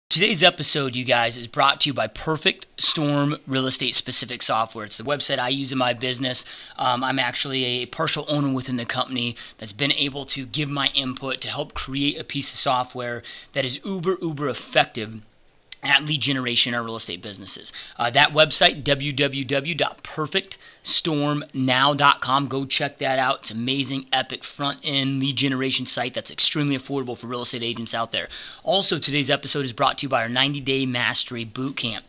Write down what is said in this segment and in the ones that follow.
Today's episode, you guys, is brought to you by Perfect Storm Real Estate Specific Software. It's the website I use in my business. I'm actually a partial owner within the company that's been able to give my input to help create a piece of software that is uber effective at lead generation in our real estate businesses. That website, www.perfectstormnow.com. Go check that out. It's amazing, epic front-end lead generation site that's extremely affordable for real estate agents out there. Also, today's episode is brought to you by our 90-day mastery bootcamp.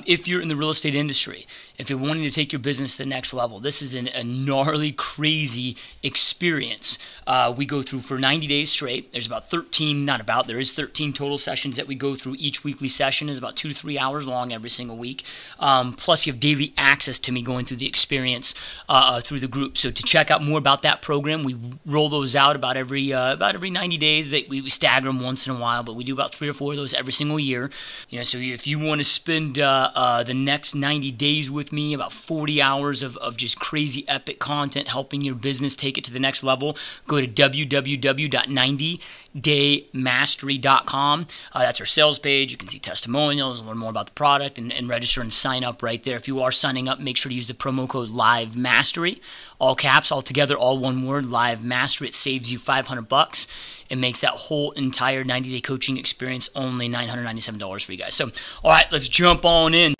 If you're in the real estate industry, if you're wanting to take your business to the next level, this is a gnarly, crazy experience. We go through for 90 days straight. There's there is 13 total sessions that we go through. Each weekly session is about 2 to 3 hours long every single week. Plus, you have daily access to me going through the experience through the group. So to check out more about that program, we roll those out about every 90 days. We stagger them once in a while, but we do about 3 or 4 of those every single year. So if you want to spend the next 90 days with me, about 40 hours of just crazy epic content helping your business take it to the next level, go to www.90daymastery.com. That's our sales page. You can see testimonials, learn more about the product, and register and sign up right there. If you are signing up, make sure to use the promo code LiveMastery, all caps, all together, all one word, LiveMastery. It saves you $500 and makes that whole entire 90-day coaching experience only $997 for you guys. So, all right, let's jump on in.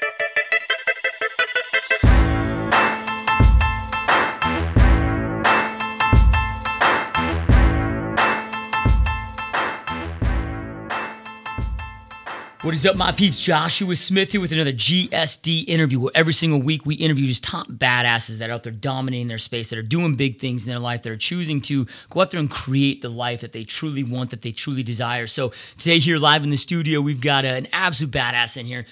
What is up, my peeps? Joshua Smith here with another GSD interview, where every single week we interview just top badasses that are out there dominating their space, that are doing big things in their life, that are choosing to go out there and create the life that they truly want, that they truly desire. So today here live in the studio, we've got an absolute badass in here.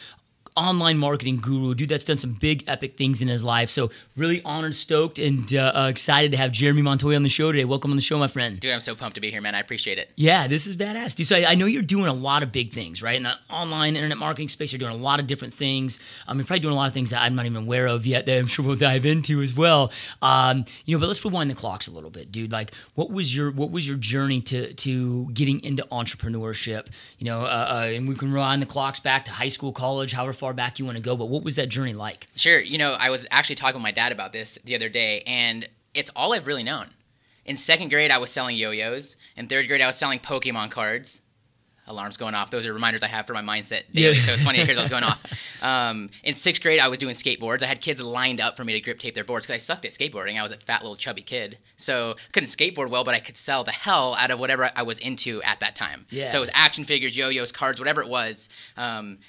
Online marketing guru, dude that's done some big epic things in his life. So really honored, stoked, and excited to have Jeremy Montoya on the show today. Welcome on the show, my friend. Dude, I'm so pumped to be here, man. I appreciate it. Yeah, this is badass, dude. So I know you're doing a lot of big things, right? In the online internet marketing space, you're doing a lot of different things. You're probably doing a lot of things that I'm not even aware of yet that I'm sure we'll dive into as well. But let's rewind the clocks a little bit, dude. Like, what was your journey to getting into entrepreneurship? And we can rewind the clocks back to high school, college, however far back you want to go, but what was that journey like? Sure. I was actually talking with my dad about this the other day, and it's all I've really known. In second grade, I was selling yo-yos. In third grade, I was selling Pokemon cards. Alarms going off. Those are reminders I have for my mindset daily, so it's funny to hear those going off. In sixth grade, I was doing skateboards. I had kids lined up for me to grip tape their boards because I sucked at skateboarding. I was a fat little chubby kid, so I couldn't skateboard well, but I could sell the hell out of whatever I was into at that time. Yeah. So it was action figures, yo-yos, cards, whatever it was.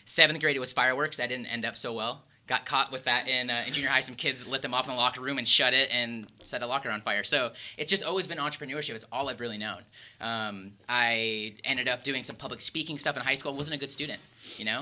Seventh grade, it was fireworks. That didn't end up so well. Got caught with that in junior high. Some kids lit them off in the locker room and shut it and set a locker on fire. So it's just always been entrepreneurship. It's all I've really known. I ended up doing some public speaking stuff in high school. I wasn't a good student,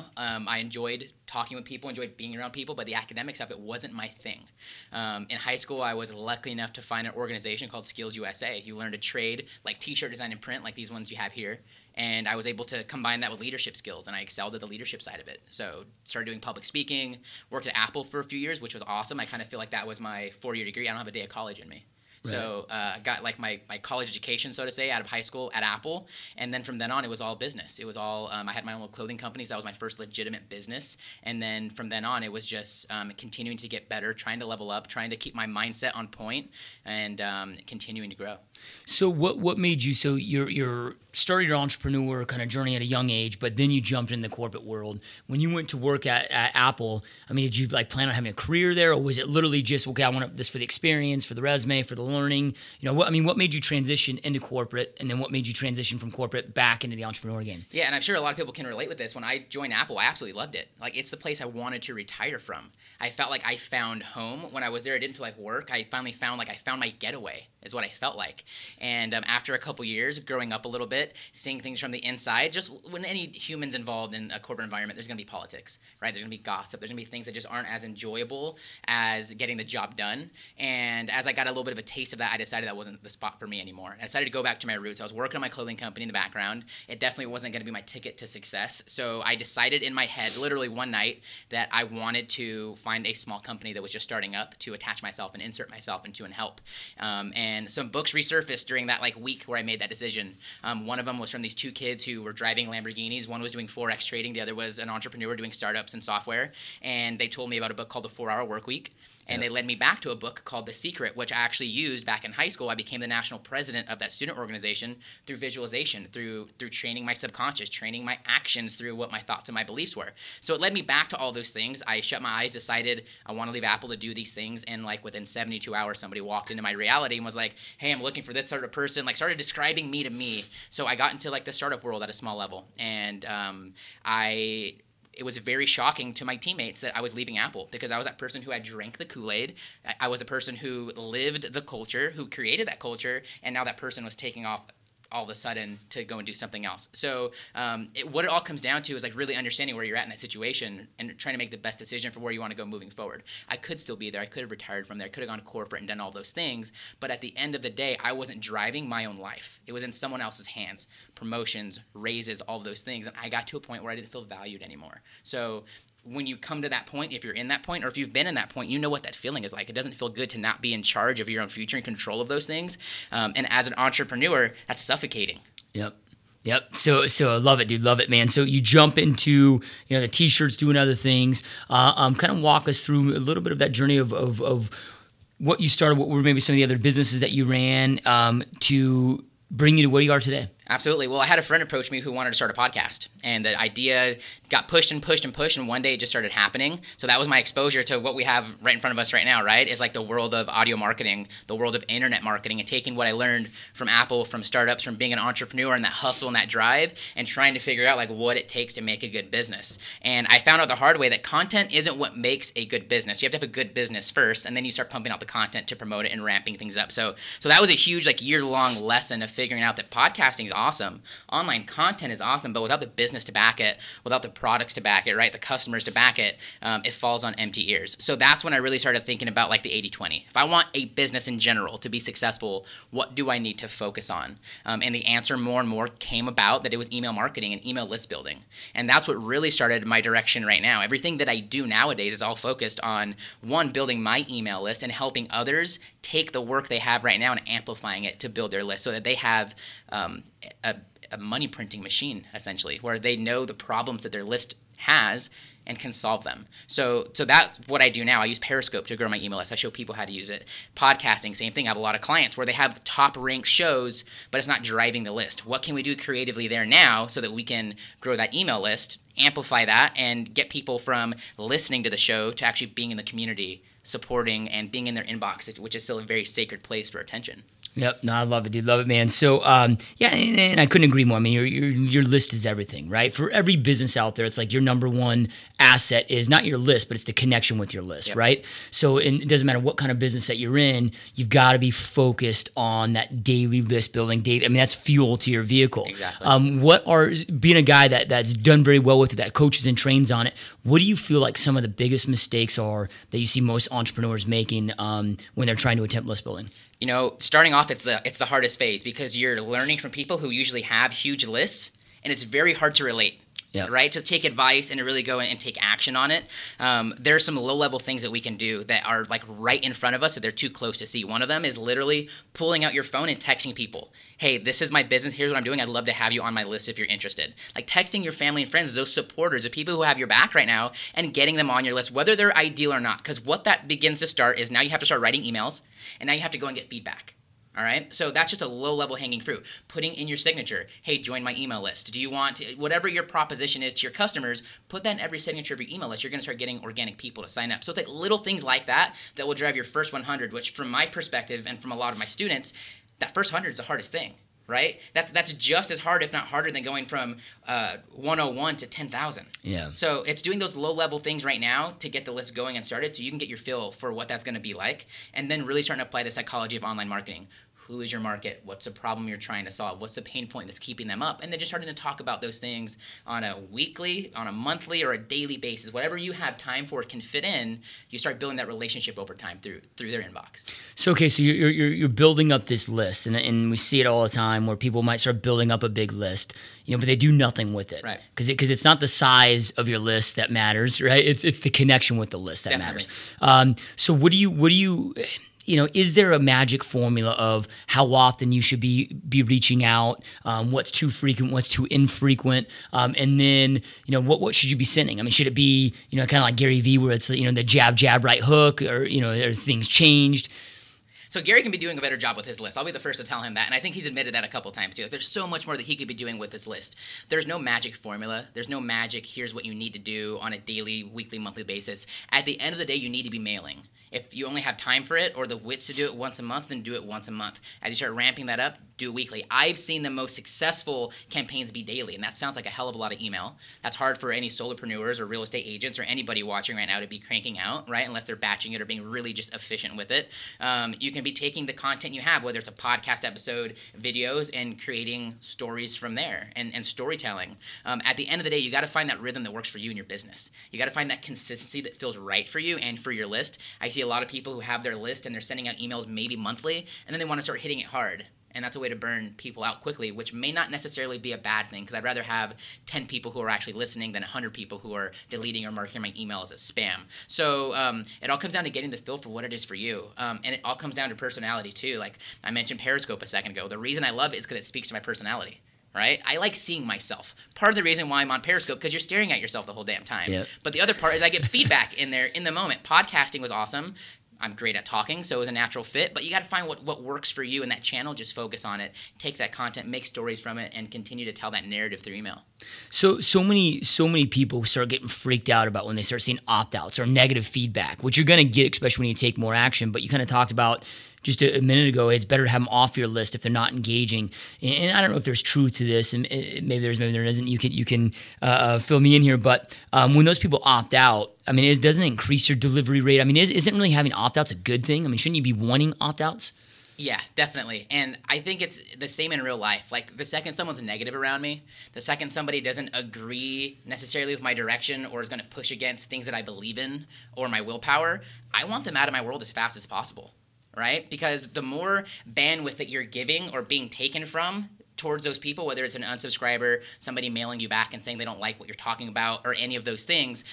I enjoyed talking with people, enjoyed being around people, but the academic stuff, it wasn't my thing. In high school, I was lucky enough to find an organization called Skills USA. You learned a trade like T-shirt design and print, like these ones you have here. And I was able to combine that with leadership skills, and I excelled at the leadership side of it. So started doing public speaking, worked at Apple for a few years, which was awesome. I kind of feel like that was my 4-year degree. I don't have a day of college in me. Right. So I got like my college education, so to say, out of high school at Apple. And then from then on, it was all business. It was all, I had my own little clothing company, so that was my first legitimate business. And then from then on, it was just continuing to get better, trying to level up, trying to keep my mindset on point, and continuing to grow. So what made you, so you're started your entrepreneur kind of journey at a young age, but then you jumped in the corporate world. When you went to work at Apple, did you plan on having a career there, or was it literally just, okay, I want this for the experience, for the resume, for the learning? What made you transition into corporate, and then what made you transition from corporate back into the entrepreneur game? Yeah, and I'm sure a lot of people can relate with this. When I joined Apple, I absolutely loved it. Like, it's the place I wanted to retire from. I felt like I found home. When I was there, it didn't feel like work. I finally found my getaway, is what I felt like. And after a couple years, growing up a little bit, seeing things from the inside, just when any humans involved in a corporate environment, there's going to be politics, right? There's going to be gossip. There's going to be things that just aren't as enjoyable as getting the job done. And as I got a little bit of a taste of that, I decided that wasn't the spot for me anymore. And I decided to go back to my roots. I was working on my clothing company in the background. It definitely wasn't going to be my ticket to success. So I decided in my head, literally one night, that I wanted to find a small company that was just starting up to attach myself and insert myself into and help. And and some books resurfaced during that like week where I made that decision. One of them was from these two kids who were driving Lamborghinis. One was doing Forex trading. The other was an entrepreneur doing startups and software. And they told me about a book called The 4-Hour Workweek. And they led me back to a book called The Secret, which I actually used back in high school. I became the national president of that student organization through visualization, through training my subconscious, training my actions through what my thoughts and my beliefs were. So it led me back to all those things. I shut my eyes, decided I want to leave Apple to do these things, and like within 72 hours, somebody walked into my reality and was like, hey, I'm looking for this sort of person, like started describing me to me. So I got into like the startup world at a small level, and it was very shocking to my teammates that I was leaving Apple, because I was that person who had drank the Kool-Aid. I was a person who lived the culture, who created that culture, and now that person was taking off all of a sudden to go and do something else. So what it all comes down to is like really understanding where you're at in that situation and trying to make the best decision for where you want to go moving forward. I could still be there. I could have retired from there. I could have gone corporate and done all those things. But at the end of the day, I wasn't driving my own life. It was in someone else's hands. Promotions, raises, all of those things. And I got to a point where I didn't feel valued anymore. So when you come to that point, if you're in that point, or if you've been in that point, you know what that feeling is like. It doesn't feel good to not be in charge of your own future and control of those things. And as an entrepreneur, that's suffocating. Yep. So I love it, dude. Love it, man. So you jump into, the T-shirts, doing other things. Kind of walk us through a little bit of that journey of what you started, what were maybe some of the other businesses that you ran to bring you to where you are today. Absolutely. Well, I had a friend approach me who wanted to start a podcast, and the idea got pushed and pushed and pushed, and one day it just started happening. So that was my exposure to what we have right in front of us right now, right? Is like the world of audio marketing, the world of internet marketing, and taking what I learned from Apple, from startups, from being an entrepreneur and that hustle and that drive, and trying to figure out like what it takes to make a good business. And I found out the hard way that content isn't what makes a good business. You have to have a good business first, and then you start pumping out the content to promote it and ramping things up. So that was a huge like year-long lesson of figuring out that podcasting is awesome. Online content is awesome, but without the business to back it, without the products to back it, right, the customers to back it, it falls on empty ears. So that's when I really started thinking about like the 80-20. If I want a business in general to be successful, what do I need to focus on? And the answer more and more came about that it was email marketing and email list building. And that's what really started my direction right now. Everything that I do nowadays is all focused on, one, building my email list and helping others take the work they have right now and amplifying it to build their list so that they have a money printing machine, essentially, where they know the problems that their list has and can solve them. So that's what I do now. I use Periscope to grow my email list. I show people how to use it. Podcasting, same thing. I have a lot of clients where they have top-ranked shows, but it's not driving the list. What can we do creatively there now so that we can grow that email list, amplify that, and get people from listening to the show to actually being in the community, supporting, and being in their inbox, which is still a very sacred place for attention. Yep. No, I love it, dude. Love it, man. So, yeah, and I couldn't agree more. I mean, your list is everything, right? For every business out there, it's like your number one asset is not your list, but it's the connection with your list, right? So it doesn't matter what kind of business that you're in, you've got to be focused on that daily list building. I mean, that's fuel to your vehicle. Exactly. Being a guy that's done very well with it, that coaches and trains on it, what do you feel like some of the biggest mistakes are that you see most entrepreneurs making when they're trying to attempt list building? Starting off, it's the hardest phase because you're learning from people who usually have huge lists, and it's very hard to relate. Right? To take advice and to really go and take action on it. There are some low-level things that we can do that are like right in front of us that they're too close to see. One of them is literally pulling out your phone and texting people. Hey, this is my business. Here's what I'm doing. I'd love to have you on my list if you're interested. Like texting your family and friends, those supporters, the people who have your back right now, and getting them on your list, whether they're ideal or not. Because what that begins to start is now you have to start writing emails, and now you have to go and get feedback. All right, so that's just a low-level hanging fruit. Putting in your signature, hey, join my email list. Do you want to, whatever your proposition is to your customers, put that in every signature of your email list. You're going to start getting organic people to sign up. So it's like little things like that that will drive your first 100, which from my perspective and from a lot of my students, that first 100 is the hardest thing, right? That's just as hard, if not harder, than going from 101 to 10,000. Yeah. So it's doing those low-level things right now to get the list going and started so you can get your feel for what that's going to be like, and then really starting to apply the psychology of online marketing. Who is your market? What's the problem you're trying to solve? What's the pain point that's keeping them up? And then just starting to talk about those things on a weekly, on a monthly, or a daily basis. Whatever you have time for can fit in. You start building that relationship over time through their inbox. So okay, so you're building up this list, and we see it all the time where people might start building up a big list, but they do nothing with it, right? Because it's not the size of your list that matters, right? It's the connection with the list that Definitely matters. So what do you is there a magic formula of how often you should be reaching out? What's too frequent? What's too infrequent? And then, what should you be sending? I mean, should it be, kind of like Gary Vee, where it's, the jab, right hook, or, are things changed? So Gary can be doing a better job with his list. I'll be the first to tell him that, and I think he's admitted that a couple times too. There's so much more that he could be doing with his list. There's no magic formula. There's no magic, here's what you need to do on a daily, weekly, monthly basis. At the end of the day, you need to be mailing. If you only have time for it or the wits to do it once a month, then do it once a month. As you start ramping that up, do it weekly. I've seen the most successful campaigns be daily, and that sounds like a hell of a lot of email. That's hard for any solopreneurs or real estate agents or anybody watching right now to be cranking out, right? Unless they're batching it or being really just efficient with it. You can be taking the content you have, whether it's a podcast episode, videos, and creating stories from there and storytelling. At the end of the day, you got to find that rhythm that works for you and your business. You got to find that consistency that feels right for you and for your list. I see a lot of people who have their list and they're sending out emails maybe monthly, and then they want to start hitting it hard. And that's a way to burn people out quickly, which may not necessarily be a bad thing, because I'd rather have 10 people who are actually listening than 100 people who are deleting or marking my email as a spam. So it all comes down to getting the feel for what it is for you. And it all comes down to personality too. Like I mentioned Periscope a second ago. The reason I love it is because it speaks to my personality. Right? I like seeing myself. Part of the reason why I'm on Periscope, because you're staring at yourself the whole damn time. Yep. But the other part is I get feedback in there in the moment. Podcasting was awesome. I'm great at talking, so it was a natural fit. But you got to find what works for you in that channel. Just focus on it. Take that content, make stories from it, and continue to tell that narrative through email. So many people start getting freaked out about when they start seeing opt-outs or negative feedback, which you're going to get, especially when you take more action. But you kind of talked about just a minute ago, it's better to have them off your list if they're not engaging. And I don't know if there's truth to this, and maybe there isn't. You can fill me in here. But when those people opt out, I mean, doesn't it increase your delivery rate? I mean, isn't really having opt-outs a good thing? I mean, shouldn't you be wanting opt-outs? Yeah, definitely. And I think it's the same in real life. Like the second someone's negative around me, the second somebody doesn't agree necessarily with my direction or is going to push against things that I believe in or my willpower, I want them out of my world as fast as possible. Right? Because the more bandwidth that you're giving or being taken from towards those people, whether it's an unsubscriber, somebody mailing you back and saying they don't like what you're talking about, or any of those things,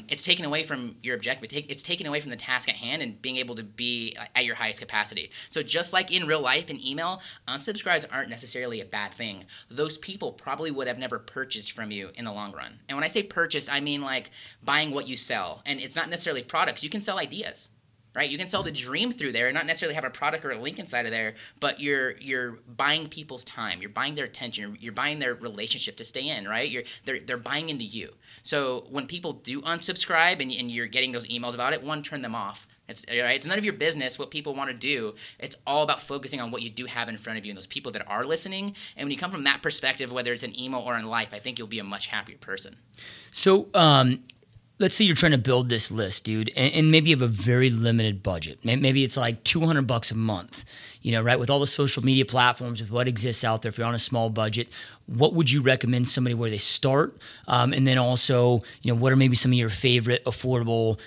it's taken away from your objective. It's taken away from the task at hand and being able to be at your highest capacity. So just like in real life and email, unsubscribes aren't necessarily a bad thing. Those people probably would have never purchased from you in the long run. And when I say purchase, I mean like buying what you sell. And it's not necessarily products. You can sell ideas. Right? You can sell the dream through there and not necessarily have a product or a link inside of there, but you're buying people's time. You're buying their attention. You're buying their relationship to stay in, right? They're buying into you. So when people do unsubscribe and you're getting those emails about it, one, turn them off. It's none of your business what people want to do. It's all about focusing on what you do have in front of you and those people that are listening. And when you come from that perspective, whether it's an email or in life, I think you'll be a much happier person. So, let's say you're trying to build this list, dude, and maybe you have a very limited budget. Maybe it's like $200 a month, right? With all the social media platforms, with what exists out there, if you're on a small budget, what would you recommend somebody where they start? And then also, what are maybe some of your favorite affordable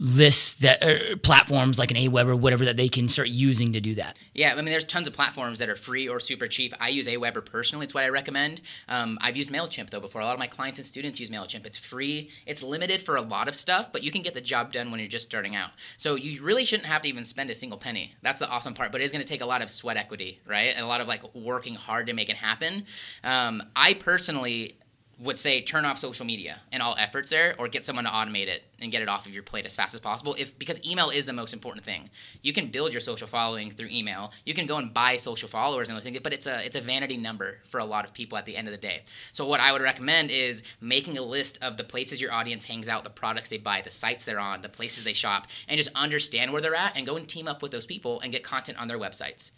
lists that platforms like an Aweber or whatever that they can start using to do that? Yeah, I mean, there's tons of platforms that are free or super cheap. I use Aweber personally. It's what I recommend. I've used MailChimp, though, before. A lot of my clients and students use MailChimp. It's free. It's limited for a lot of stuff, but you can get the job done when you're just starting out. So you really shouldn't have to even spend a single penny. That's the awesome part, but it is going to take a lot of sweat equity, right? And a lot of working hard to make it happen. I personally would say turn off social media and all efforts there, or get someone to automate it and get it off of your plate as fast as possible. Because email is the most important thing. You can build your social following through email. You can go and buy social followers and those things, but it's a vanity number for a lot of people at the end of the day. So what I would recommend is making a list of the places your audience hangs out, the products they buy, the sites they're on, the places they shop, and just understand where they're at and go and team up with those people and get content on their websites.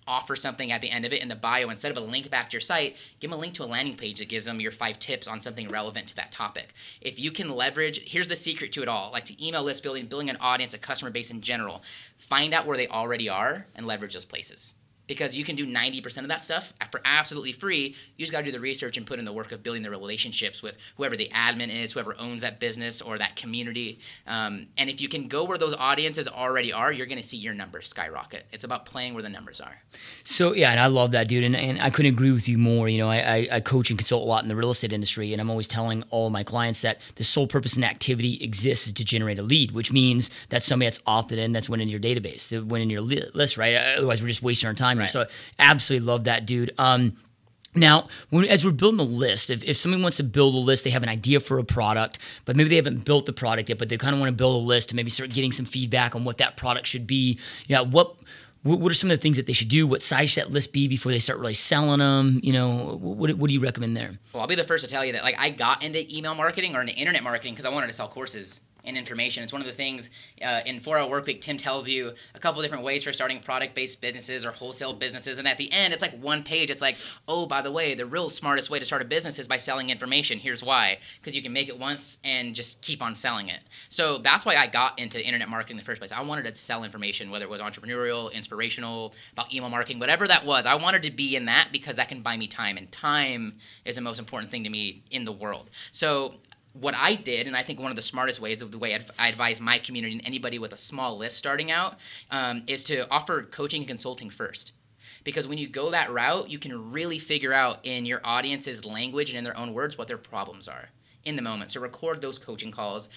Offer something at the end of it in the bio. Instead of a link back to your site, give them a link to a landing page that gives them your 5 tips on something relevant to that topic. If you can leverage, here's the secret to it all, like to email list building an audience, a customer base in general. Find out where they already are and leverage those places. because you can do 90% of that stuff for absolutely free. You just got to do the research and put in the work of building the relationships with whoever the admin is, whoever owns that business or that community. And if you can go where those audiences already are, you're going to see your numbers skyrocket. It's about playing where the numbers are. So, yeah, and I love that, dude. And I couldn't agree with you more. You know, I coach and consult a lot in the real estate industry, and I'm always telling all my clients that the sole purpose and activity exists is to generate a lead, which means that somebody that's opted in, that's went in your database, that went in your list, right? Otherwise, we're just wasting our time. Right. So absolutely love that, dude. Now, as we're building a list, if somebody wants to build a list, they have an idea for a product, but maybe they haven't built the product yet, but they kind of want to build a list to maybe start getting some feedback on what that product should be. You know, what are some of the things that they should do? What size should that list be before they start really selling them? You know, what do you recommend there? Well, I'll be the first to tell you that I got into email marketing or into internet marketing because I wanted to sell courses and information. It's one of the things in 4-Hour Workweek, Tim tells you a couple different ways for starting product-based businesses or wholesale businesses. And at the end, it's like one page. It's like, oh, by the way, the real smartest way to start a business is by selling information. Here's why. Because you can make it once and just keep on selling it. So that's why I got into internet marketing in the first place. I wanted to sell information, whether it was entrepreneurial, inspirational, about email marketing, whatever that was. I wanted to be in that because that can buy me time. And time is the most important thing to me in the world. So what I did, and I think one of the smartest ways of the way I advise my community and anybody with a small list starting out, is to offer coaching and consulting first. Because when you go that route, you can really figure out in your audience's language and in their own words what their problems are in the moment. So record those coaching calls,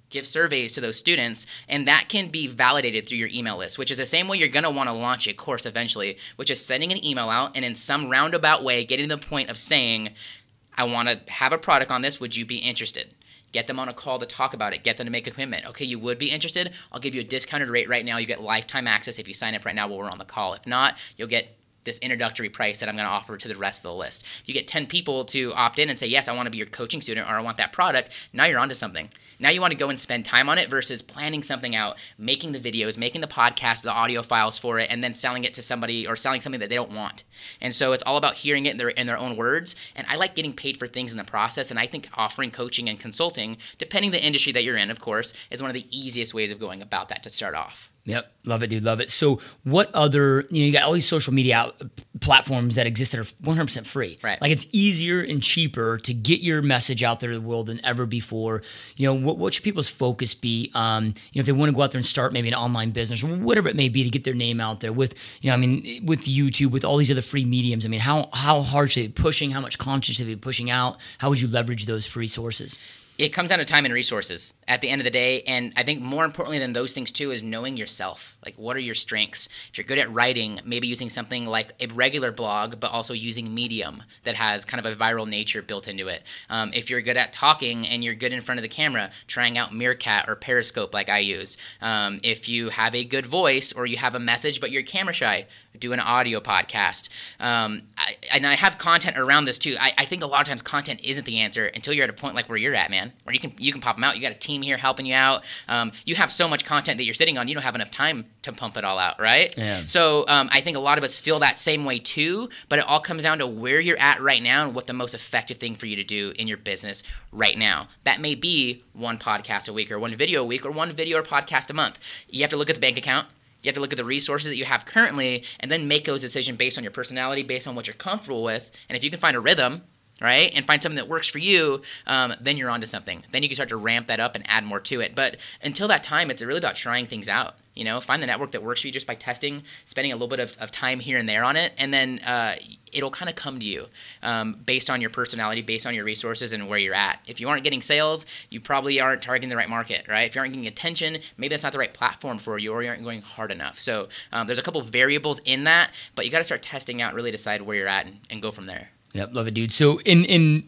give surveys to those students, and that can be validated through your email list, which is the same way you're going to want to launch a course eventually, which is sending an email out and in some roundabout way getting to the point of saying, I want to have a product on this. Would you be interested? Get them on a call to talk about it. Get them to make a commitment. Okay, you would be interested? I'll give you a discounted rate right now. You get lifetime access if you sign up right now while we're on the call. If not, you'll get this introductory price that I'm going to offer to the rest of the list. If you get 10 people to opt in and say, yes, I want to be your coaching student or I want that product, now you're onto something. Now you want to go and spend time on it versus planning something out, making the videos, making the podcast, the audio files for it, and then selling it to somebody or selling something that they don't want. And so it's all about hearing it in their own words. And I like getting paid for things in the process. And I think offering coaching and consulting, depending the industry that you're in, of course, is one of the easiest ways of going about that to start off. Yep. Love it, dude. Love it. So what other, you got all these social media platforms that exist that are 100% free. Right. Like it's easier and cheaper to get your message out there to the world than ever before. What should people's focus be? If they want to go out there and start maybe an online business or whatever it may be to get their name out there with, with YouTube, with all these other free mediums. How hard should they be pushing? How much content should they be pushing out? How would you leverage those free sources? It comes down to time and resources at the end of the day. And I think more importantly than those things too is knowing yourself. Like, what are your strengths? If you're good at writing, maybe using something like a regular blog, but also using Medium that has kind of a viral nature built into it. If you're good at talking and you're good in front of the camera, trying out Meerkat or Periscope like I use. If you have a good voice or you have a message but you're camera shy, do an audio podcast. And I have content around this too. I think a lot of times content isn't the answer until you're at a point like where you're at, man, where you can pop them out. You got a team here helping you out. You have so much content that you're sitting on, you don't have enough time to pump it all out, right? Yeah. So I think a lot of us feel that same way too, but it all comes down to where you're at right now and what the most effective thing for you to do in your business right now. That may be one podcast a week or one video a week or one video or podcast a month. You have to look at the bank account. You have to look at the resources that you have currently and then make those decisions based on your personality, based on what you're comfortable with. And if you can find a rhythm, right, and find something that works for you, then you're onto something. Then you can start to ramp that up and add more to it. But until that time, it's really about trying things out. Find the network that works for you just by testing, spending a little bit of time here and there on it, and then it'll kind of come to you based on your personality, based on your resources, and where you're at. If you aren't getting sales, you probably aren't targeting the right market, right? If you aren't getting attention, maybe that's not the right platform for you, or you aren't going hard enough. So there's a couple variables in that, but you got to start testing out, really decide where you're at, and go from there. Yep, love it, dude. So in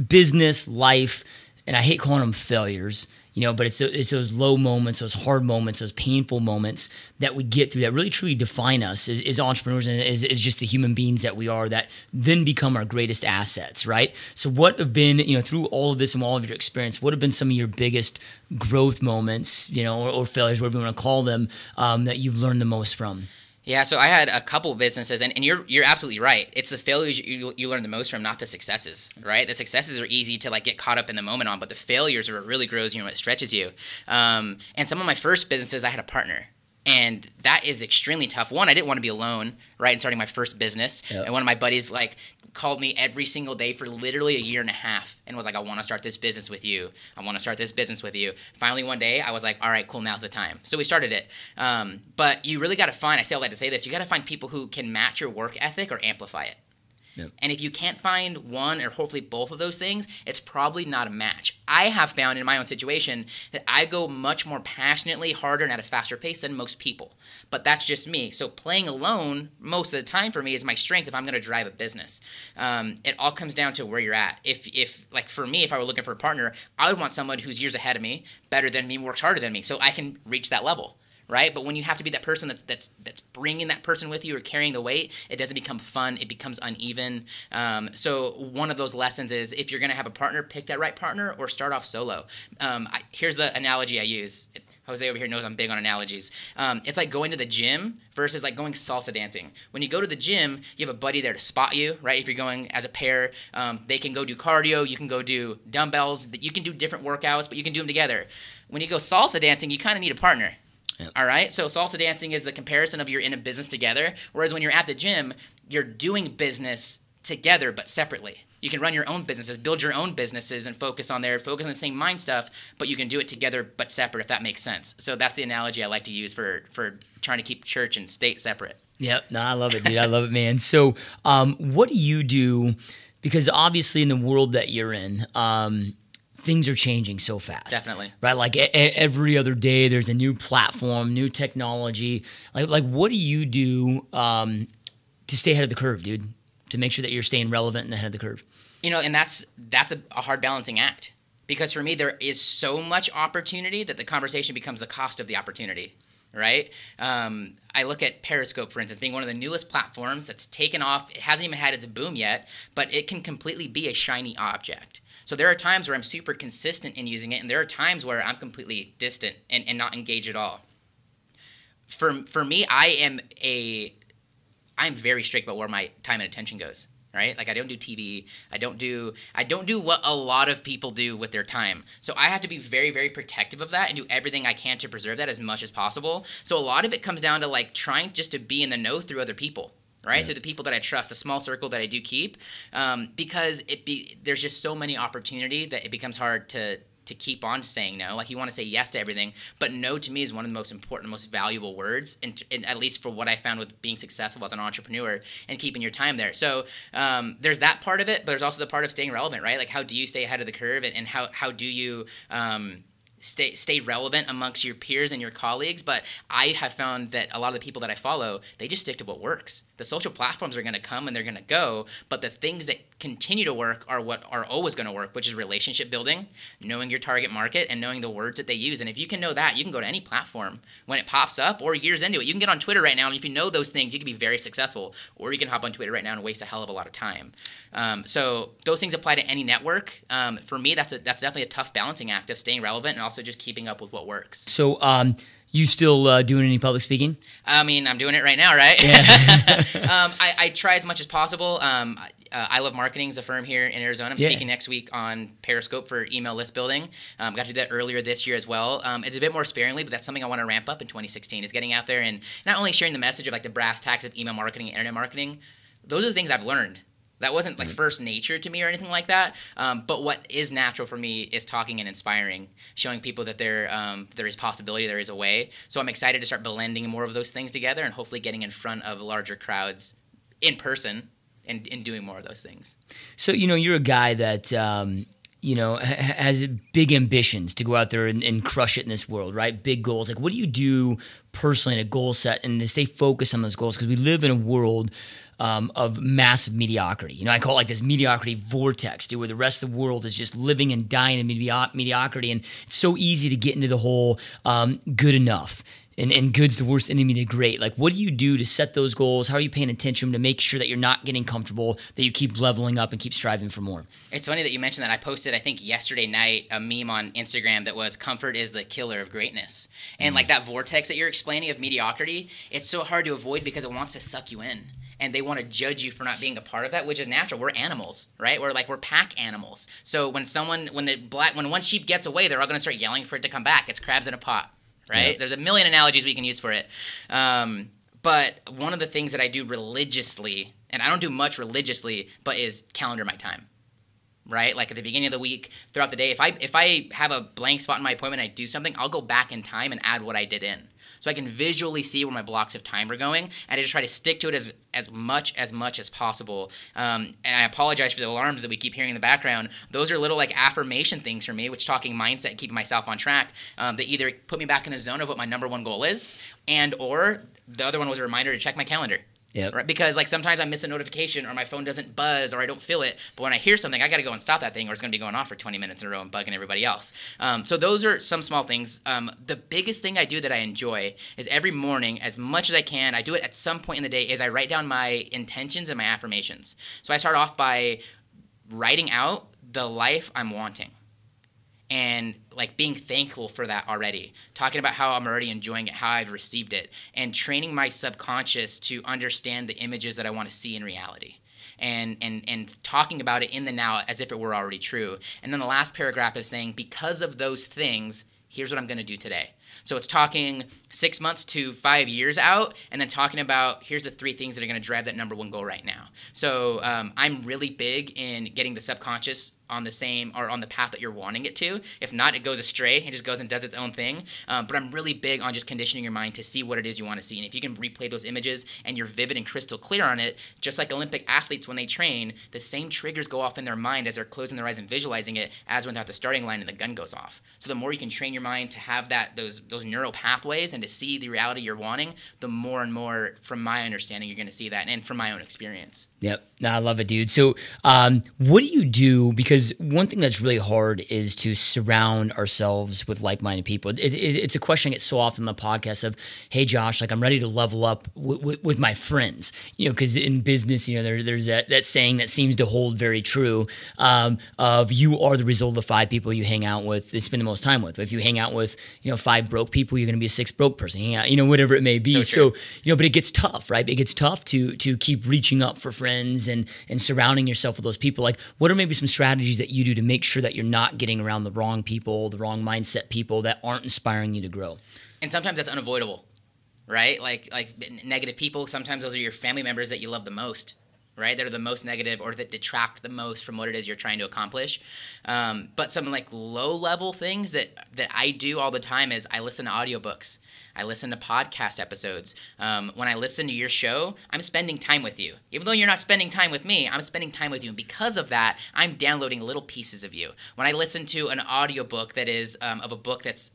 business, life, and I hate calling them failures, but it's those low moments, those hard moments, those painful moments that we get through that really truly define us as entrepreneurs and as just the human beings that we are that then become our greatest assets, right? So what have been, through all of this and all of your experience, what have been some of your biggest growth moments, or failures, whatever you want to call them, that you've learned the most from? Yeah, so I had a couple businesses, and you're absolutely right. It's the failures you learn the most from, not the successes, right? The successes are easy to get caught up in the moment on, but the failures are what really grows you and what stretches you. And some of my first businesses, I had a partner. And that is extremely tough. One, I didn't want to be alone, right, in starting my first business. Yep. And one of my buddies, like, called me every single day for literally a year and a half and was like, I want to start this business with you. I want to start this business with you. Finally, one day, I was like, all right, cool, now's the time. So we started it. But you really got to find, I say all that to say this, you got to find people who can match your work ethic or amplify it. Yep. And if you can't find one or hopefully both of those things, it's probably not a match. I have found in my own situation that I go much more passionately, harder, and at a faster pace than most people. But that's just me. So playing alone most of the time for me is my strength if I'm going to drive a business. It all comes down to where you're at. If like for me, if I were looking for a partner, I would want someone who's years ahead of me, better than me, works harder than me, so I can reach that level. Right? But when you have to be that person that's bringing that person with you or carrying the weight, it doesn't become fun. It becomes uneven. So one of those lessons is if you're going to have a partner, pick that right partner or start off solo. Here's the analogy I use. Jose over here knows I'm big on analogies. It's like going to the gym versus like going salsa dancing. When you go to the gym, you have a buddy there to spot you, right? If you're going as a pair, they can go do cardio. You can go do dumbbells. You can do different workouts, but you can do them together. When you go salsa dancing, you kind of need a partner. Yep. All right, so salsa dancing is the comparison of you're in a business together, whereas when you're at the gym, you're doing business together but separately. You can run your own businesses, build your own businesses, and focus on the same mind stuff, but you can do it together but separate, if that makes sense. So that's the analogy I like to use for trying to keep church and state separate. Yep, no, I love it, dude. I love it, man. So what do you do? Because obviously in the world that you're in, things are changing so fast. Definitely. Right? Like every other day there's a new platform, new technology. Like what do you do to stay ahead of the curve, dude? To make sure that you're staying relevant and ahead of the curve? You know, and that's a hard balancing act. Because for me, there is so much opportunity that the conversation becomes the cost of the opportunity. Right? I look at Periscope, for instance, being one of the newest platforms that's taken off. It hasn't even had its boom yet, but it can completely be a shiny object. So there are times where I'm super consistent in using it, and there are times where I'm completely distant and not engaged at all. For me, I'm very strict about where my time and attention goes. Right? Like I don't do TV. I don't do what a lot of people do with their time. So I have to be very, very protective of that and do everything I can to preserve that as much as possible. So a lot of it comes down to like trying just to be in the know through other people. Right? Yeah. Through the people that I trust, a small circle that I do keep, because there's just so many opportunity that it becomes hard to keep on saying no. Like you want to say yes to everything, but no to me is one of the most important, most valuable words, and at least for what I found with being successful as an entrepreneur and keeping your time there. So there's that part of it, but there's also the part of staying relevant, right? Like how do you stay ahead of the curve, and how do you stay relevant amongst your peers and your colleagues? But I have found that a lot of the people that I follow, they just stick to what works. The social platforms are going to come and they're going to go, but the things that continue to work are what are always going to work, which is relationship building, knowing your target market, and knowing the words that they use. And if you can know that, you can go to any platform when it pops up or years into it. You can get on Twitter right now, and if you know those things, you can be very successful. Or you can hop on Twitter right now and waste a hell of a lot of time. So those things apply to any network. For me, that's definitely a tough balancing act of staying relevant and also just keeping up with what works. So you still doing any public speaking? I mean, I'm doing it right now, right? Yeah. I try as much as possible. I Love Marketing is a firm here in Arizona. I'm speaking next week on Periscope for email list building. Got to do that earlier this year as well. It's a bit more sparingly, but that's something I want to ramp up in 2016, is getting out there and not only sharing the message of like the brass tacks of email marketing and internet marketing. Those are the things I've learned. That wasn't like first nature to me or anything like that. But what is natural for me is talking and inspiring, showing people that there is possibility, there is a way. So I'm excited to start blending more of those things together and hopefully getting in front of larger crowds in person and doing more of those things. So, you're a guy that, has big ambitions to go out there and crush it in this world, right? Big goals. Like, what do you do personally in a goal set and to stay focused on those goals? Because we live in a world of massive mediocrity. I call it like this mediocrity vortex, dude, where the rest of the world is just living and dying in mediocrity. And it's so easy to get into the whole good enough. And good's the worst enemy to great. Like, what do you do to set those goals? How are you paying attention to make sure that you're not getting comfortable, that you keep leveling up and keep striving for more? It's funny that you mentioned that. I posted, I think, yesterday night a meme on Instagram that was, comfort is the killer of greatness. And like that vortex that you're explaining of mediocrity, it's so hard to avoid because it wants to suck you in. And they want to judge you for not being a part of that, which is natural. We're animals, right? We're pack animals. So when one sheep gets away, they're all going to start yelling for it to come back. It's crabs in a pot. right? Yeah. There's a million analogies we can use for it. But one of the things that I do religiously, and I don't do much religiously, but is calendar my time. Right? Like at the beginning of the week, throughout the day, if I have a blank spot in my appointment, I do something, I'll go back in time and add what I did in. So I can visually see where my blocks of time are going, and I just try to stick to it as much as possible. And I apologize for the alarms that we keep hearing in the background. Those are little like affirmation things for me, which talking mindset, keeping myself on track, that either put me back in the zone of what my number one goal is, and or the other one was a reminder to check my calendar. Yep. Right? Because like sometimes I miss a notification or my phone doesn't buzz or I don't feel it. But when I hear something, I got to go and stop that thing or it's going to be going off for 20 minutes in a row and bugging everybody else. So those are some small things. The biggest thing I do that I enjoy is every morning, as much as I can, I do it at some point in the day, is I write down my intentions and my affirmations. So I start off by writing out the life I'm wanting. And like being thankful for that already, talking about how I'm already enjoying it, how I've received it, and training my subconscious to understand the images that I want to see in reality. And talking about it in the now as if it were already true. And then the last paragraph is saying, because of those things, here's what I'm going to do today. So it's talking 6 months to 5 years out, and then talking about here's the 3 things that are going to drive that number one goal right now. So I'm really big in getting the subconscious on the same or on the path that you're wanting it to. If not, it goes astray. It just goes and does its own thing. But I'm really big on just conditioning your mind to see what it is you want to see. And if you can replay those images and you're vivid and crystal clear on it, just like Olympic athletes when they train, the same triggers go off in their mind as they're closing their eyes and visualizing it as when they're at the starting line and the gun goes off. So the more you can train your mind to have those neural pathways and to see the reality you're wanting, the more and more, from my understanding, you're going to see that, and from my own experience. Yep. No, I love it, dude. So what do you do? Because one thing that's really hard is to surround ourselves with like-minded people. It's a question I get so often on the podcast of, hey, Josh, like I'm ready to level up with my friends. Because in business, there's that saying that seems to hold very true of you are the result of the 5 people you hang out with, that spend the most time with. If you hang out with, 5 broke people, you're going to be a 6th broke person. Hang out, whatever it may be. So but it gets tough, right? It gets tough to keep reaching up for friends and surrounding yourself with those people. Like, what are maybe some strategies that you do to make sure that you're not getting around the wrong people, the wrong mindset people that aren't inspiring you to grow? And sometimes that's unavoidable, right? Like negative people, sometimes those are your family members that you love the most, right? That are the most negative or that detract the most from what it is you're trying to accomplish. But some like low-level things that I do all the time is I listen to audiobooks. I listen to podcast episodes. When I listen to your show, I'm spending time with you. Even though you're not spending time with me, I'm spending time with you. And because of that, I'm downloading little pieces of you. When I listen to an audiobook that is of a book that's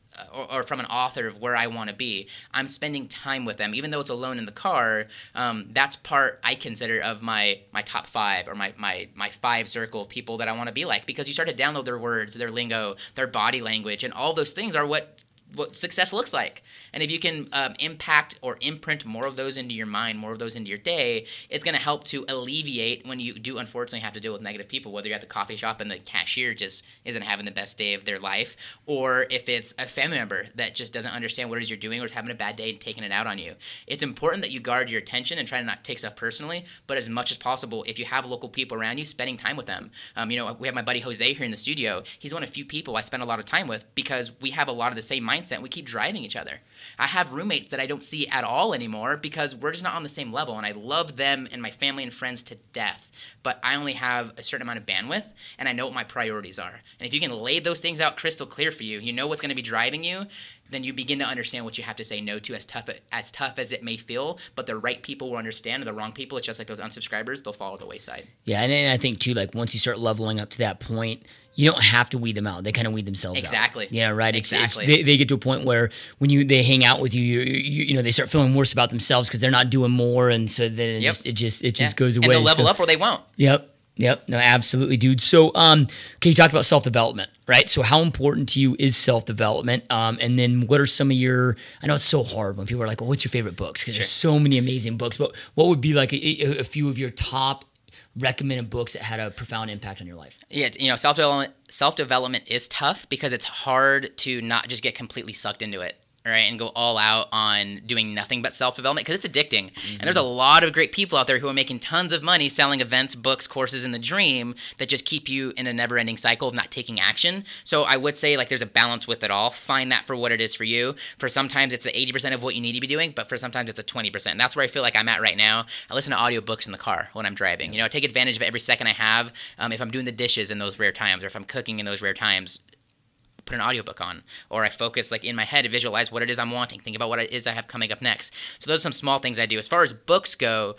or from an author of where I want to be, I'm spending time with them. Even though it's alone in the car, that's part I consider of my top 5 or my 5 circle of people that I want to be like, because you start to download their words, their lingo, their body language, and all those things are what success looks like. And if you can impact or imprint more of those into your mind, more of those into your day, it's going to help to alleviate when you do unfortunately have to deal with negative people, whether you're at the coffee shop and the cashier just isn't having the best day of their life, or if it's a family member that just doesn't understand what it is you're doing or is having a bad day and taking it out on you. It's important that you guard your attention and try to not take stuff personally, but as much as possible, if you have local people around you, spending time with them. We have my buddy Jose here in the studio. He's one of the few people I spend a lot of time with because we have a lot of the same mindset and we keep driving each other. I have roommates that I don't see at all anymore because we're just not on the same level, and I love them and my family and friends to death, but I only have a certain amount of bandwidth and I know what my priorities are. And if you can lay those things out crystal clear for you, you know what's going to be driving you, then you begin to understand what you have to say no to, as tough as it may feel, but the right people will understand, and the wrong people, it's just like those unsubscribers, they'll fall to the wayside. Yeah, and I think too, like once you start leveling up to that point, you don't have to weed them out. They kind of weed themselves out. Exactly. Yeah, right. Exactly. They get to a point where when they hang out with you, they start feeling worse about themselves because they're not doing more, and so then it just goes away. And they'll level up or they won't. Yep. No, absolutely, dude. So, you talked about self-development, right? So how important to you is self-development? And then what are some of I know it's so hard when people are like, well, what's your favorite books? Because there's so many amazing books, but what would be like a few of your top recommended books that had a profound impact on your life? Yeah, self-development is tough because it's hard to not just get completely sucked into it. right, and go all out on doing nothing but self-development, because it's addicting. And there's a lot of great people out there who are making tons of money selling events, books, courses in the dream that just keep you in a never-ending cycle of not taking action. So I would say, like, there's a balance with it all. Find that for what it is for you. For sometimes it's the 80% of what you need to be doing, but for sometimes it's a 20%. That's where I feel like I'm at right now. I listen to audiobooks in the car when I'm driving. You know, I take advantage of every second I have. If I'm doing the dishes in those rare times, or if I'm cooking in those rare times, put an audiobook on, or I focus like in my head to visualize what it is I'm wanting, think about what it is I have coming up next. So those are some small things I do. As far as books go,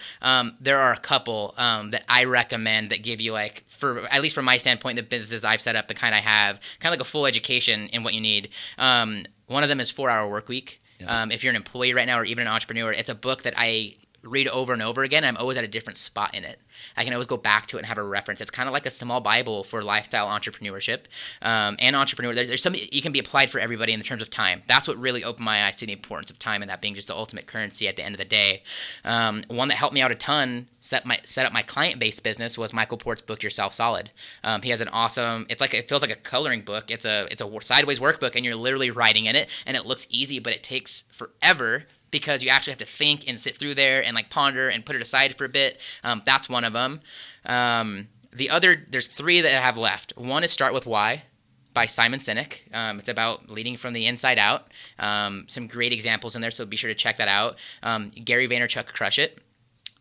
there are a couple that I recommend that give you, like, for at least from my standpoint, the businesses I've set up, the kind I have, kind of like a full education in what you need. One of them is 4-Hour Workweek. If you're an employee right now or even an entrepreneur, it's a book that I read over and over again. I'm always at a different spot in it. I can always go back to it and have a reference. It's kind of like a small Bible for lifestyle entrepreneurship and entrepreneur. There's some, you can be applied for everybody in the terms of time. That's what really opened my eyes to the importance of time, and that being just the ultimate currency at the end of the day. One that helped me out a ton, set up my client-based business, was Michael Port's book, Yourself Solid. He has an awesome, it feels like a coloring book. It's a sideways workbook, and you're literally writing in it, and it looks easy, but it takes forever, because you actually have to think and sit through there and like ponder and put it aside for a bit. That's one of them. There's 3 that I have left. One is Start With Why by Simon Sinek. It's about leading from the inside out. Some great examples in there, so be sure to check that out. Gary Vaynerchuk, Crush It.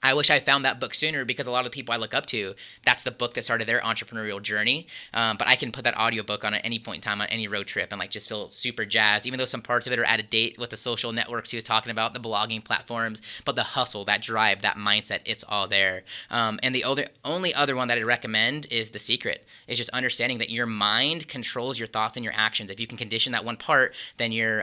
I wish I found that book sooner, because a lot of the people I look up to, that's the book that started their entrepreneurial journey. But I can put that audiobook on at any point in time on any road trip and like just feel super jazzed, even though some parts of it are out of date with the social networks he was talking about, the blogging platforms, but the hustle, that drive, that mindset, it's all there. And the only other one that I'd recommend is The Secret. It's just understanding that your mind controls your thoughts and your actions. If you can condition that one part, then your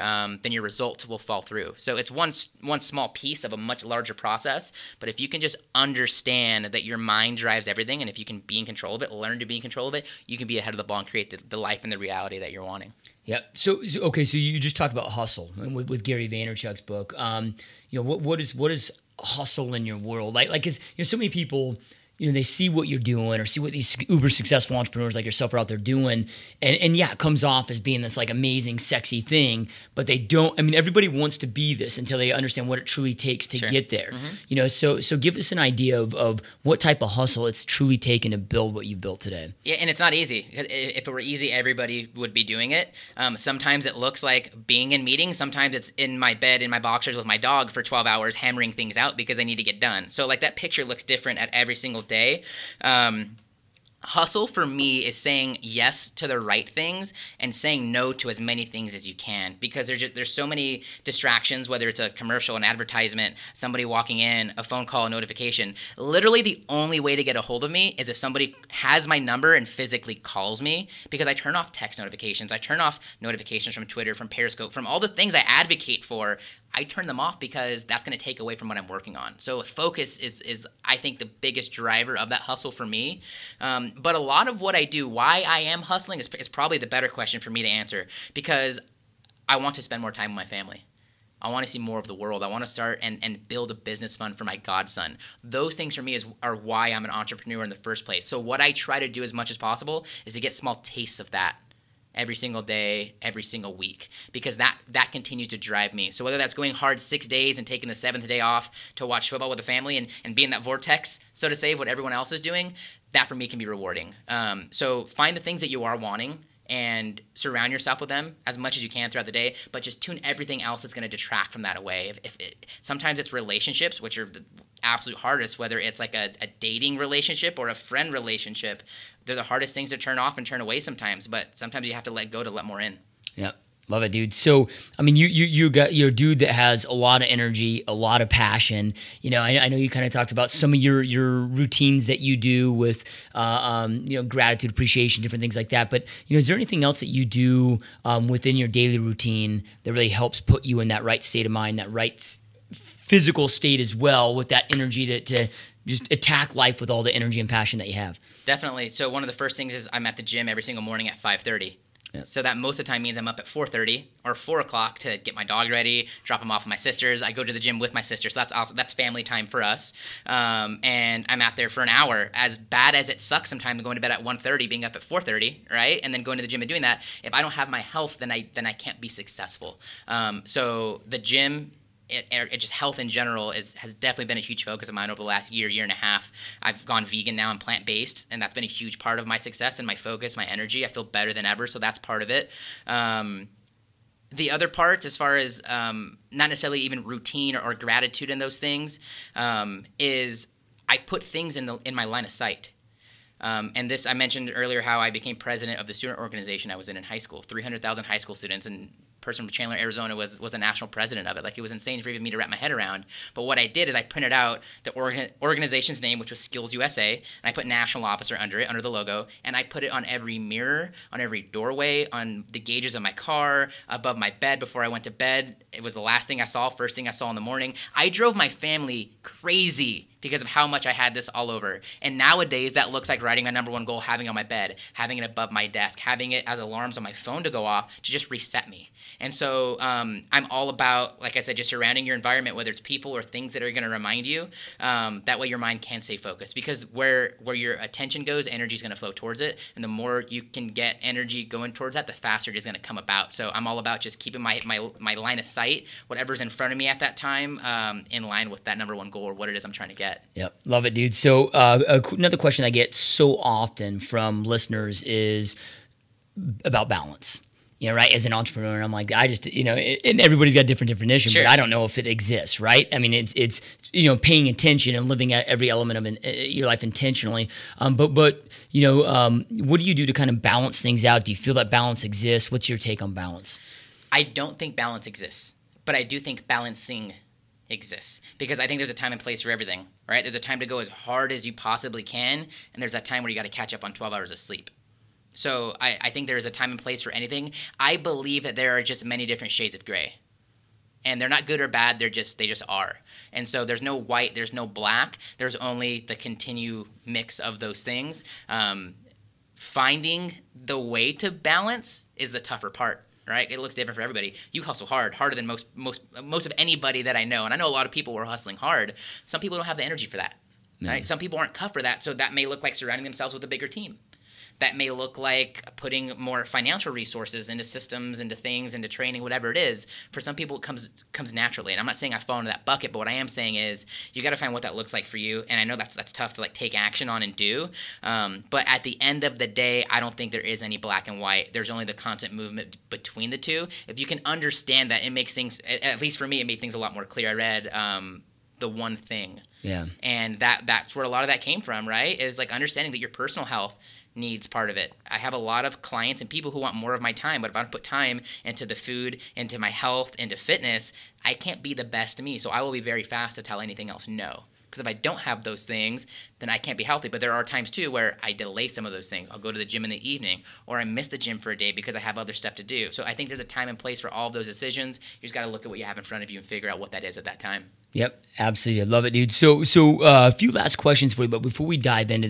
results will fall through. So it's one small piece of a much larger process. But if you can just understand that your mind drives everything, and if you can be in control of it, learn to be in control of it, you can be ahead of the ball and create the life and the reality that you're wanting. Yeah. So you just talked about hustle with Gary Vaynerchuk's book. What is hustle in your world? Like, 'cause, so many people, they see what you're doing, or see what these uber successful entrepreneurs like yourself are out there doing. And yeah, it comes off as being this like amazing, sexy thing, but they don't, everybody wants to be this until they understand what it truly takes to get there. Mm-hmm. So give us an idea of what type of hustle it's truly taken to build what you built today. Yeah, and it's not easy. If it were easy, everybody would be doing it. Sometimes it looks like being in meetings. Sometimes it's in my bed, in my boxers with my dog for 12 hours, hammering things out because they need to get done. So like that picture looks different at every single day. Hustle for me is saying yes to the right things and saying no to as many things as you can, because there's so many distractions, whether it's a commercial, an advertisement, somebody walking in, a phone call, a notification. Literally the only way to get a hold of me is if somebody has my number and physically calls me, because I turn off text notifications. I turn off notifications from Twitter, from Periscope, from all the things I advocate for. I turn them off because that's going to take away from what I'm working on. So focus is I think, the biggest driver of that hustle for me. But a lot of what I do, why I am hustling, is probably the better question for me to answer, because I want to spend more time with my family. I want to see more of the world. I want to start and build a business fund for my godson. Those things for me are why I'm an entrepreneur in the first place. So what I try to do as much as possible is to get small tastes of that every single day, every single week, because that continues to drive me. So whether that's going hard 6 days and taking the 7th day off to watch football with the family and be in that vortex, so to say, of what everyone else is doing, that for me can be rewarding. So find the things that you are wanting and surround yourself with them as much as you can throughout the day, but just tune everything else that's going to detract from that away. Sometimes it's relationships, which are the absolute hardest, whether it's like a dating relationship or a friend relationship. They're the hardest things to turn off and turn away sometimes, but sometimes you have to let go to let more in. Yeah. Love it, dude. So, you're a dude that has a lot of energy, a lot of passion. I know you kind of talked about some of your routines that you do with, gratitude, appreciation, different things like that. But, is there anything else that you do within your daily routine that really helps put you in that right state of mind, that right physical state as well, with that energy to just attack life with all the energy and passion that you have? Definitely. So one of the first things is I'm at the gym every single morning at 5:30. Yep. So that most of the time means I'm up at 4:30 or 4 o'clock to get my dog ready, drop him off with my sisters. I go to the gym with my sister, so that's family time for us. And I'm out there for an hour. As bad as it sucks sometimes going to bed at 1:30, being up at 4:30, right? And then going to the gym and doing that. If I don't have my health, then I can't be successful. So the gym, it just health in general has definitely been a huge focus of mine over the last year and a half. I've gone vegan now and plant-based, and that's been a huge part of my success and my focus, my energy. I feel better than ever, so that's part of it. The other parts, as far as not necessarily even routine or gratitude in those things, is I put things in my line of sight. And this, I mentioned earlier how I became president of the student organization I was in high school. 300,000 high school students, and person from Chandler, Arizona was the national president of it. Like, it was insane for even me to wrap my head around. But what I did is I printed out the organization's name, which was Skills USA, and I put national officer under it, under the logo, and I put it on every mirror, on every doorway, on the gauges of my car, above my bed before I went to bed. It was the last thing I saw, first thing I saw in the morning. I drove my family crazy because of how much I had this all over. And nowadays, that looks like writing my number one goal, having it on my bed, having it above my desk, having it as alarms on my phone to go off to just reset me. And so I'm all about, like I said, just surrounding your environment, whether it's people or things that are going to remind you. That way your mind can stay focused. Because where your attention goes, energy is going to flow towards it. And the more you can get energy going towards that, the faster it is going to come about. So I'm all about just keeping my line of sight, whatever's in front of me at that time, in line with that number one goal or what it is I'm trying to get. Yep. Love it, dude. So another question I get so often from listeners is about balance. You know, right? As an entrepreneur, I'm like, I just, you know, and everybody's got a different definition, sure, but I don't know if it exists, right? I mean, it's you know, paying attention and living at every element of your life intentionally. But you know, what do you do to kind of balance things out? Do you feel that balance exists? What's your take on balance? I don't think balance exists, but I do think balancing exists, because I think there's a time and place for everything, right? There's a time to go as hard as you possibly can, and there's that time where you got to catch up on 12 hours of sleep. So I think there is a time and place for anything. I believe that there are just many different shades of gray, and they're not good or bad. They just are. And so there's no white, there's no black. There's only the continued mix of those things. Finding the way to balance is the tougher part. Right? It looks different for everybody. You hustle hard, harder than most of anybody that I know. And I know a lot of people who are hustling hard. Some people don't have the energy for that. Right? Some people aren't cut for that. So that may look like surrounding themselves with a bigger team. That may look like putting more financial resources into systems, into things, into training, whatever it is. For some people, it comes naturally. And I'm not saying I fall into that bucket, but what I am saying is you got to find what that looks like for you. And I know that's tough to like take action on and do. But at the end of the day, I don't think there is any black and white. There's only the constant movement between the two. If you can understand that, it makes things, at least for me, it made things a lot more clear. I read The One Thing. Yeah. And that's where a lot of that came from, right? Is like understanding that your personal health needs part of it. I have a lot of clients and people who want more of my time, but if I don't put time into the food, into my health, into fitness, I can't be the best me. So I will be very fast to tell anything else no. Because if I don't have those things, then I can't be healthy. But there are times, too, where I delay some of those things. I'll go to the gym in the evening, or I miss the gym for a day because I have other stuff to do. So I think there's a time and place for all of those decisions. You just got to look at what you have in front of you and figure out what that is at that time. Yep, absolutely. I love it, dude. So a few last questions for you, but before we dive into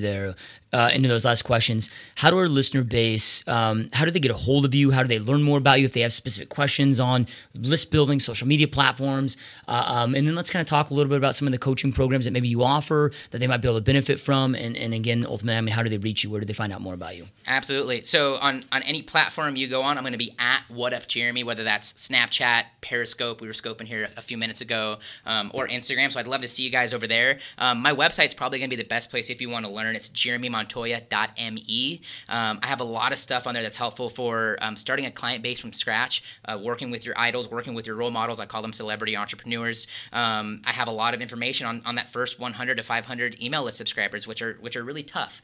those last questions, how do our listener base, how do they get a hold of you? How do they learn more about you if they have specific questions on list building, social media platforms? And then let's kind of talk a little bit about some of the coaching programs that maybe you offer that they might be able to benefit from. And again, ultimately, I mean, how do they reach you? Where do they find out more about you? Absolutely. So on any platform you go on, I'm going to be at What Up Jeremy, whether that's Snapchat, Periscope, we were scoping here a few minutes ago, or Instagram. So I'd love to see you guys over there. My website's probably going to be the best place if you want to learn. It's jeremymontoya.me. I have a lot of stuff on there that's helpful for starting a client base from scratch, working with your idols, working with your role models. I call them celebrity entrepreneurs. I have a lot of information on that first 100 to 500 email list subscribers, which are really tough.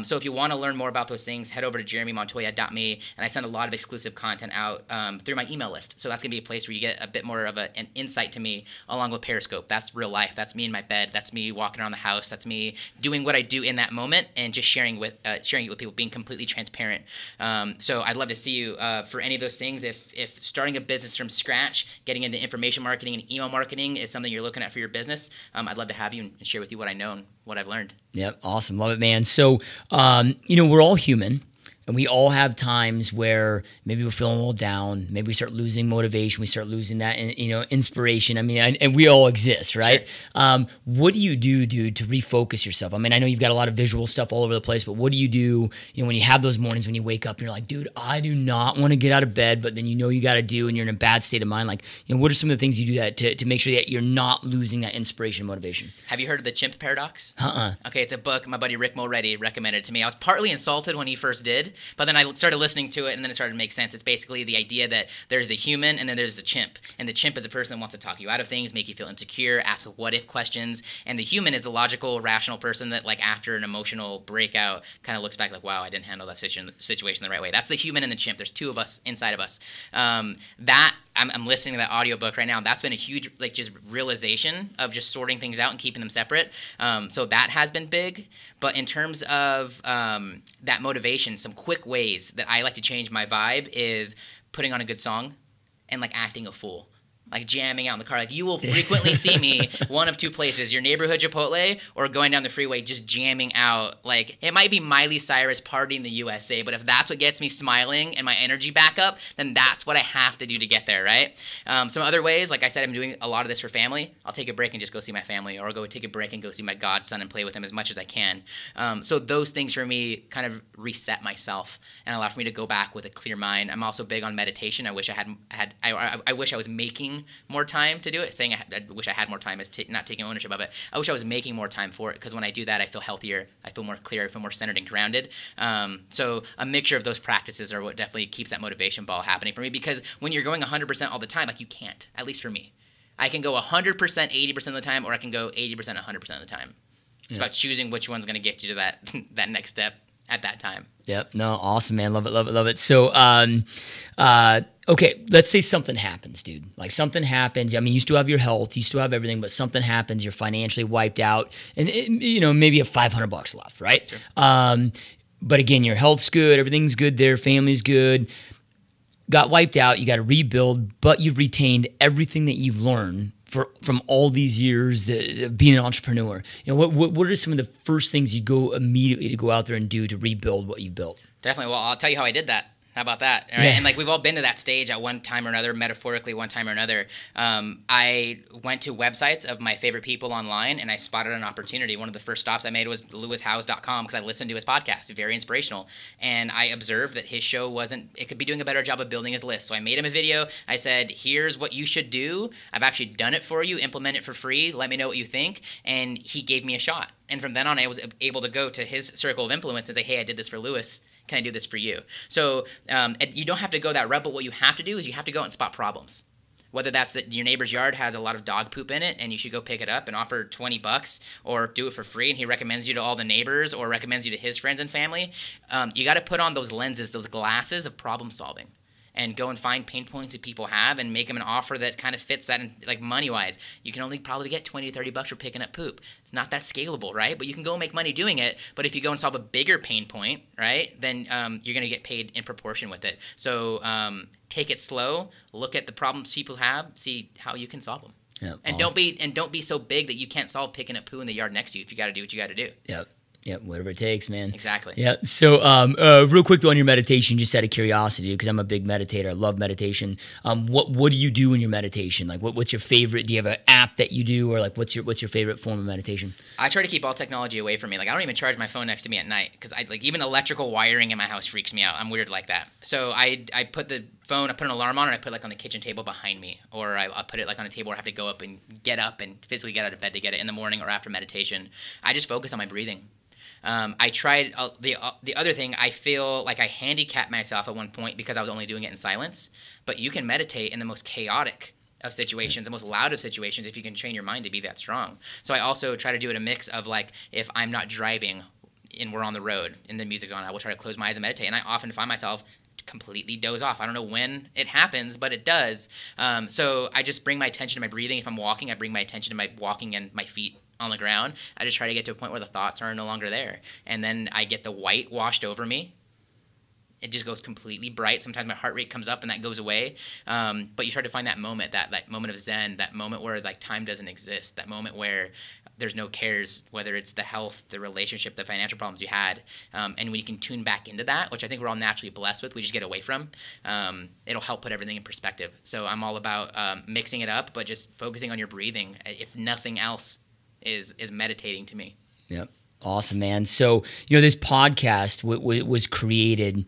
So if you want to learn more about those things, head over to jeremymontoya.me, and I send a lot of exclusive content out through my email list. So that's going to be a place where you get a bit more of an insight to me, along with Periscope. That's real life. That's me in my bed. That's me walking around the house. That's me doing what I do in that moment and just sharing it with people, being completely transparent. So I'd love to see you for any of those things. If starting a business from scratch, getting into information marketing and email marketing is something you're looking at for your business, I'd love to have you and share with you what I know and what I've learned. Yep. Awesome. Love it, man. So, we're all human. And we all have times where maybe we're feeling a little down. Maybe we start losing motivation. We start losing that, inspiration. I mean, and we all exist, right? Sure. What do you do, dude, to refocus yourself? I mean, I know you've got a lot of visual stuff all over the place, but what do you do, when you have those mornings when you wake up and you're like, dude, I do not want to get out of bed, but then you got to do, and you're in a bad state of mind. Like, what are some of the things you do that to make sure that you're not losing that inspiration and motivation? Have you heard of the chimp paradox? Okay, it's a book my buddy Rick Mulready recommended to me. I was partly insulted when he first did, but then I started listening to it, and then it started to make sense. It's basically the idea that there's the human, and then there's the chimp. And the chimp is a person that wants to talk you out of things, make you feel insecure, ask what-if questions. And the human is the logical, rational person that, like, after an emotional breakout, kind of looks back like, wow, I didn't handle that situation the right way. That's the human and the chimp. There's two of us inside of us. I'm listening to that audiobook right now. That's been a huge, just realization of just sorting things out and keeping them separate. So that has been big. But in terms of that motivation, some quick ways that I like to change my vibe is putting on a good song and, acting a fool. Jamming out in the car. You will frequently see me one of two places, your neighborhood Chipotle or going down the freeway just jamming out. It might be Miley Cyrus partying the USA, but if that's what gets me smiling and my energy back up, then that's what I have to do to get there, right? Some other ways, like I said, I'm doing a lot of this for family. I'll take a break and just go see my family, or I'll go take a break and go see my godson and play with him as much as I can. So those things for me kind of reset myself and allow for me to go back with a clear mind. I'm also big on meditation. I wish I wish I was making more time to do it. Saying I wish I had more time is not taking ownership of it. I wish I was making more time for it, because when I do that, I feel healthier, I feel more clear, I feel more centered and grounded. So a mixture of those practices are what definitely keeps that motivation ball happening for me, because when you're going 100% all the time, you can't, at least for me. I can go 100% 80% of the time, or I can go 80% 100% of the time. It's about choosing which one's going to get you to that next step at that time. Yep. No, awesome, man. Love it, love it, love it. So, okay, let's say something happens, dude. Something happens. I mean, you still have your health, you still have everything, but something happens, you're financially wiped out, and maybe you have $500 left, right? Sure. But again, your health's good, everything's good there, family's good. Got wiped out, you got to rebuild, but you've retained everything that you've learned from all these years of being an entrepreneur. What are some of the first things you go immediately to go out there and do to rebuild what you've built? Definitely. Well, I'll tell you how I did that. How about that? Right? Yeah. And we've all been to that stage at one time or another, metaphorically one time or another. I went to websites of my favorite people online, and I spotted an opportunity. One of the first stops I made was lewishowes.com, because I listened to his podcast. Very inspirational. And I observed that his show it could be doing a better job of building his list. So I made him a video. I said, here's what you should do. I've actually done it for you. Implement it for free. Let me know what you think. And he gave me a shot. And from then on, I was able to go to his circle of influence and say, hey, I did this for Lewis. Can I do this for you? So you don't have to go that route, but what you have to do is you have to go out and spot problems. Whether that's that your neighbor's yard has a lot of dog poop in it and you should go pick it up and offer $20, or do it for free and he recommends you to all the neighbors or recommends you to his friends and family. You got to put on those lenses, those glasses of problem solving, and go and find pain points that people have and make them an offer that kind of fits that, money-wise. You can only probably get $20 to $30 for picking up poop. It's not that scalable, right? But you can go make money doing it. But if you go and solve a bigger pain point, right, then you're going to get paid in proportion with it. So take it slow, look at the problems people have, see how you can solve them. Yep, and awesome. Don't be so big that you can't solve picking up poo in the yard next to you if you got to do what you got to do. Yep. Yep, whatever it takes, man. Exactly. Yeah. So, real quick though on your meditation, just out of curiosity, because I'm a big meditator, I love meditation. What do you do in your meditation? What's your favorite? Do you have an app that you do, or what's your favorite form of meditation? I try to keep all technology away from me. I don't even charge my phone next to me at night, because even electrical wiring in my house freaks me out. I'm weird like that. So I put the phone, I put an alarm on, and I put it on the kitchen table behind me, or I put it on a table where I have to go up and get up and physically get out of bed to get it in the morning or after meditation. I just focus on my breathing. I tried the other thing. I feel like I handicapped myself at one point because I was only doing it in silence. But you can meditate in the most chaotic of situations, the most loud of situations, if you can train your mind to be that strong. So I also try to do it a mix of if I'm not driving and we're on the road and the music's on, I will try to close my eyes and meditate. And I often find myself completely doze off. I don't know when it happens, but it does. So I just bring my attention to my breathing. If I'm walking, I bring my attention to my walking and my feet on the ground. I just try to get to a point where the thoughts are no longer there. And then I get the white washed over me. It just goes completely bright. Sometimes my heart rate comes up and that goes away. But you try to find that moment, that moment of zen, that moment where time doesn't exist, that moment where there's no cares, whether it's the health, the relationship, the financial problems you had. And when you can tune back into that, which I think we're all naturally blessed with, we just get away from, it'll help put everything in perspective. So I'm all about mixing it up, but just focusing on your breathing, if nothing else is meditating to me. Yep. Awesome, man. So, this podcast was created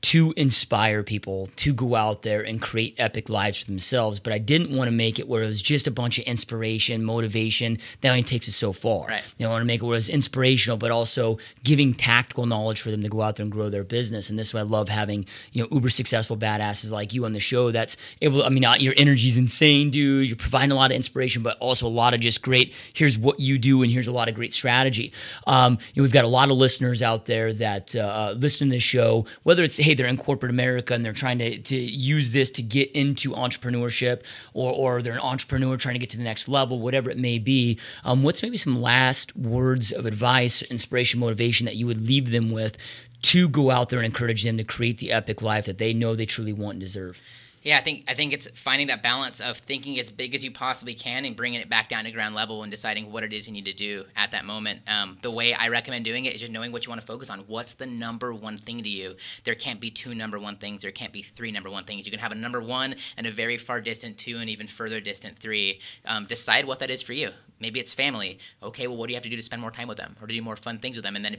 to inspire people to go out there and create epic lives for themselves. But I didn't want to make it where it was just a bunch of inspiration, motivation. That only takes us so far. Right. I want to make it where it's inspirational, but also giving tactical knowledge for them to go out there and grow their business. And this is why I love having, uber successful badasses like you on the show that's able, your energy's insane, dude. You're providing a lot of inspiration, but also a lot of just great, here's what you do, and here's a lot of great strategy. We've got a lot of listeners out there that listen to this show, whether it's, hey, they're in corporate America and they're trying to use this to get into entrepreneurship, or they're an entrepreneur trying to get to the next level, whatever it may be. What's maybe some last words of advice, inspiration, motivation that you would leave them with to go out there and encourage them to create the epic life that they know they truly want and deserve? Yeah, I think it's finding that balance of thinking as big as you possibly can and bringing it back down to ground level and deciding what it is you need to do at that moment. The way I recommend doing it is just knowing what you want to focus on. What's the number one thing to you? There can't be two number one things. There can't be three number one things. You can have a number one and a very far distant two and even further distant three. Decide what that is for you. Maybe it's family. Okay, well, what do you have to do to spend more time with them or to do more fun things with them? And then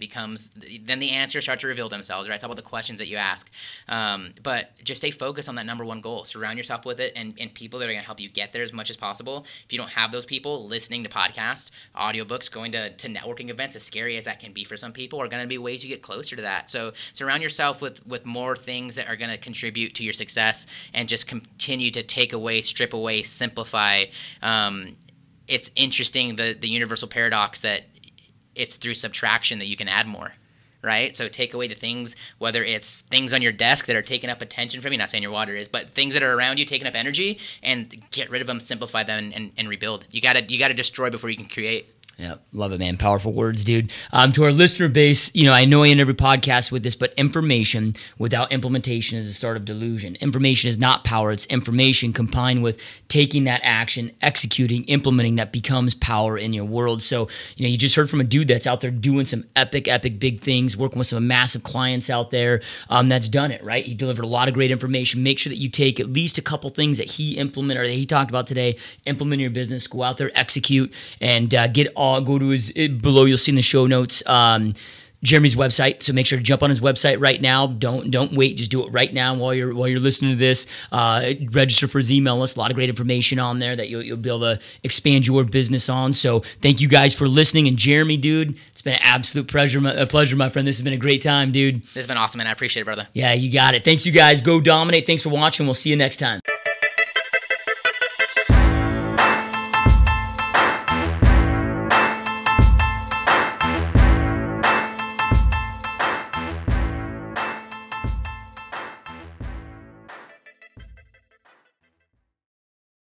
then the answers start to reveal themselves, right? It's all about the questions that you ask. But just stay focused on that number one goal. Surround yourself with it and people that are going to help you get there as much as possible. If you don't have those people, listening to podcasts, audiobooks, going to networking events, as scary as that can be for some people, are going to be ways you get closer to that. So surround yourself with more things that are going to contribute to your success, and just continue to take away, strip away, simplify. It's interesting, the universal paradox that it's through subtraction that you can add more, right? So take away the things, whether it's things on your desk that are taking up attention from you, not saying your water is, but things that are around you taking up energy, and get rid of them, simplify them, and rebuild. You gotta destroy before you can create. Yeah, love it, man. Powerful words, dude. To our listener base, I know I end every podcast with this, but information without implementation is the start of delusion. Information is not power. It's information combined with taking that action, executing, implementing, that becomes power in your world. So, you just heard from a dude that's out there doing some epic big things, working with some massive clients out there, that's done it, right? He delivered a lot of great information. Make sure that you take at least a couple things that he implemented or that he talked about today, implement in your business, go out there, execute, and get all. Go to his below. You'll see in the show notes Jeremy's website. So make sure to jump on his website right now. Don't wait. Just do it right now while you're listening to this. Register for his email list. A lot of great information on there that you'll be able to expand your business on. So thank you guys for listening. And Jeremy, dude, it's been an absolute pleasure, my friend. This has been a great time, dude. This has been awesome, man. I appreciate it, brother. Yeah, you got it. Thanks, you guys. Go dominate. Thanks for watching. We'll see you next time.